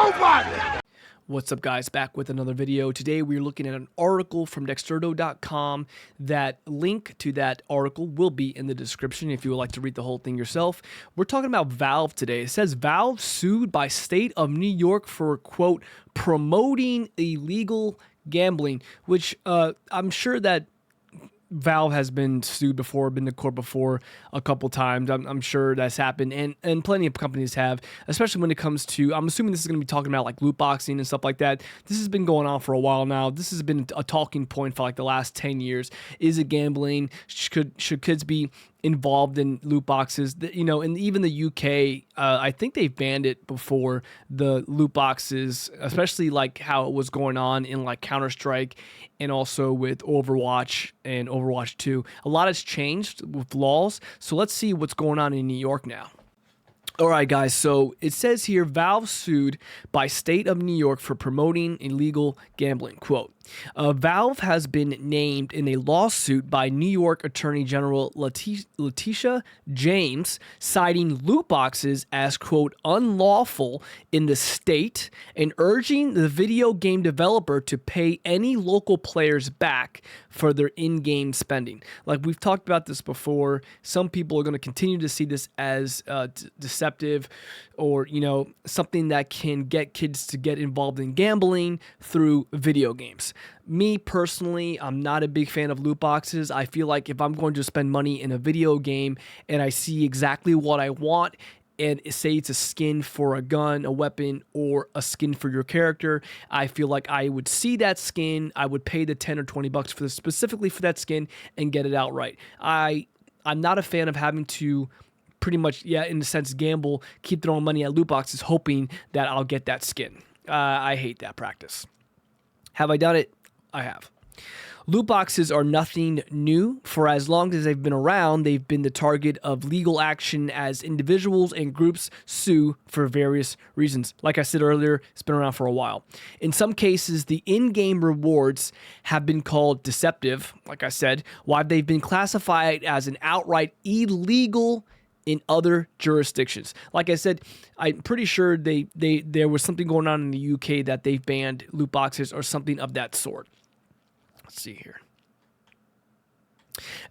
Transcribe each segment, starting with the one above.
Nobody! What's up, guys? Back with another video. Today we're looking at an article from Dexerto.com. That link to that article will be in the description if you would like to read the whole thing yourself. We're talking about Valve today. It says Valve sued by state of New York for, quote, promoting illegal gambling, which I'm sure that Valve has been sued before, been to court before a couple times. I'm sure that's happened, and plenty of companies have, especially when it comes to, I'm assuming this is going to be talking about like loot boxing and stuff like that. This has been going on for a while now. This has been a talking point for like the last 10 years. Is it gambling? Should kids be involved in loot boxes? You know, and even the UK, I think they've banned it before, the loot boxes, especially like how it was going on in like Counter-Strike and also with Overwatch and Overwatch 2. A lot has changed with laws, so let's see what's going on in New York now. All right, guys, so it says here, Valve sued by state of New York for promoting illegal gambling. Quote, Valve has been named in a lawsuit by New York Attorney General Letitia James, citing loot boxes as, quote, unlawful in the state and urging the video game developer to pay any local players back for their in-game spending. Like we've talked about this before, some people are going to continue to see this as deceptive, or, you know, something that can get kids to get involved in gambling through video games. Me personally, I'm not a big fan of loot boxes. I feel like if I'm going to spend money in a video game and I see exactly what I want, and say it's a skin for a gun, a weapon, or a skin for your character, I feel like I would see that skin, I would pay the 10 or 20 bucks for specifically for that skin and get it outright. I'm not a fan of having to pretty much, yeah, in a sense, gamble, keep throwing money at loot boxes, hoping that I'll get that skin. I hate that practice. Have I done it? I have. Loot boxes are nothing new. For as long as they've been around, they've been the target of legal action as individuals and groups sue for various reasons. Like I said earlier, it's been around for a while. In some cases, the in-game rewards have been called deceptive, like I said, while they've been classified as an outright illegal in other jurisdictions. Like I said, I'm pretty sure there was something going on in the UK that they've banned loot boxes or something of that sort. Let's see here.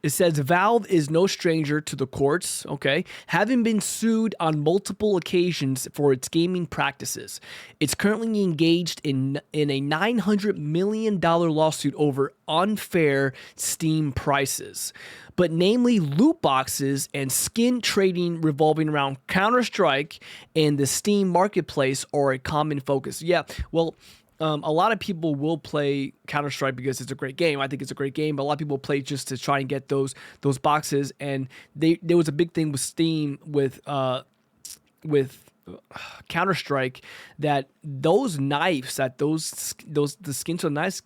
It says Valve is no stranger to the courts, okay, having been sued on multiple occasions for its gaming practices. It's currently engaged in a $900 million lawsuit over unfair Steam prices, but namely loot boxes and skin trading revolving around Counter-Strike and the Steam marketplace are a common focus. Yeah, well, a lot of people will play Counter-Strike because it's a great game. I think it's a great game, but a lot of people play just to try and get those boxes. And there was a big thing with Steam with Counter-Strike, that those knives, that the skins of knives,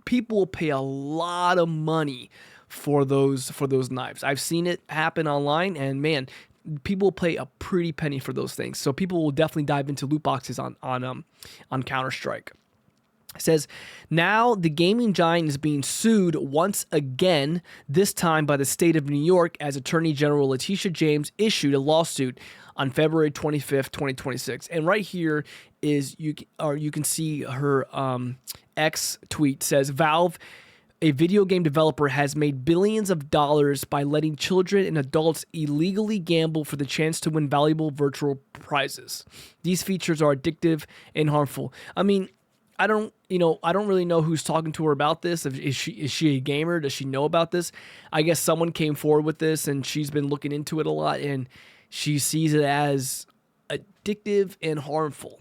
people will pay a lot of money for those knives. I've seen it happen online, and man, people pay a pretty penny for those things. So people will definitely dive into loot boxes on Counter-Strike. It says, now the gaming giant is being sued once again, this time by the state of New York, as Attorney General Letitia James issued a lawsuit on February 25th, 2026. And right here is, you can see her X tweet says, Valve, a video game developer, has made billions of dollars by letting children and adults illegally gamble for the chance to win valuable virtual prizes. These features are addictive and harmful. I mean, I don't really know who's talking to her about this. Is she a gamer? Does she know about this? I guess someone came forward with this, and she's been looking into it a lot, and she sees it as addictive and harmful.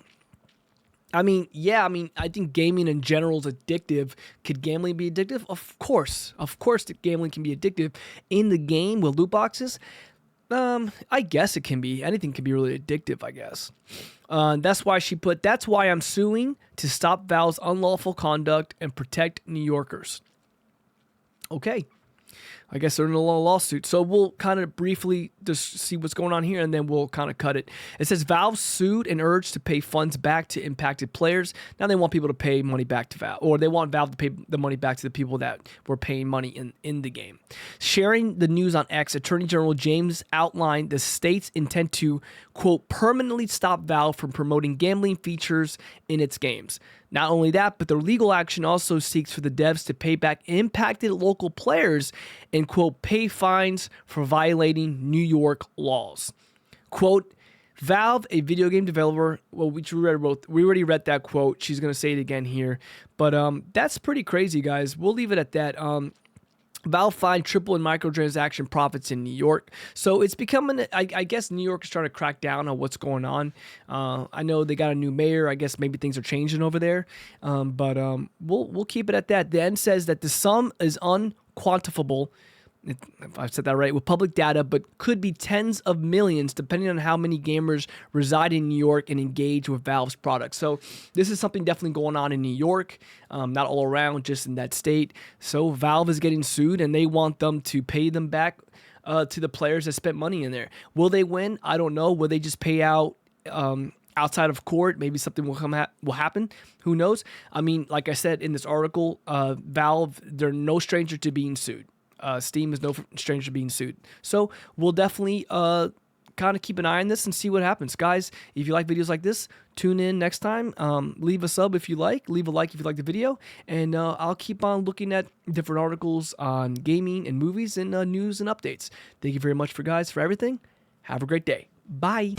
I mean, yeah, I think gaming in general is addictive. Could gambling be addictive? Of course, gambling can be addictive. In the game with loot boxes, I guess it can be. Anything can be really addictive, I guess. That's why she put, that's why I'm suing to stop Valve's unlawful conduct and protect New Yorkers. Okay. I guess they're in a little lawsuit. So we'll kind of briefly just see what's going on here, and then we'll kind of cut it. It says Valve sued and urged to pay funds back to impacted players. Now they want people to pay money back to Valve, or they want Valve to pay the money back to the people that were paying money in the game. Sharing the news on X, Attorney General James outlined the state's intent to, quote, permanently stop Valve from promoting gambling features in its games. Not only that, but the legal action also seeks for the devs to pay back impacted local players and, quote, pay fines for violating New York laws. Quote, Valve, a video game developer, well, we already read that quote. She's going to say it again here. But that's pretty crazy, guys. We'll leave it at that. Valve fined triple in microtransaction profits in New York. So it's becoming, I guess New York is trying to crack down on what's going on. I know they got a new mayor. I guess maybe things are changing over there. But we'll keep it at that. The end says that the sum is unquantifiable, if I've said that right, with public data, but could be tens of millions depending on how many gamers reside in New York and engage with Valve's products. So this is something definitely going on in New York, not all around, just in that state. So Valve is getting sued, and they want them to pay them back to the players that spent money in there. Will they win? I don't know. Will they just pay out outside of court? Maybe something will happen. Who knows? I mean, like I said in this article, Valve, they're no stranger to being sued. Steam is no stranger to being sued. So we'll definitely kind of keep an eye on this and see what happens. Guys, if you like videos like this, tune in next time. Leave a sub if you like. Leave a like if you like the video. And I'll keep on looking at different articles on gaming and movies and news and updates. Thank you very much for everything. Have a great day. Bye.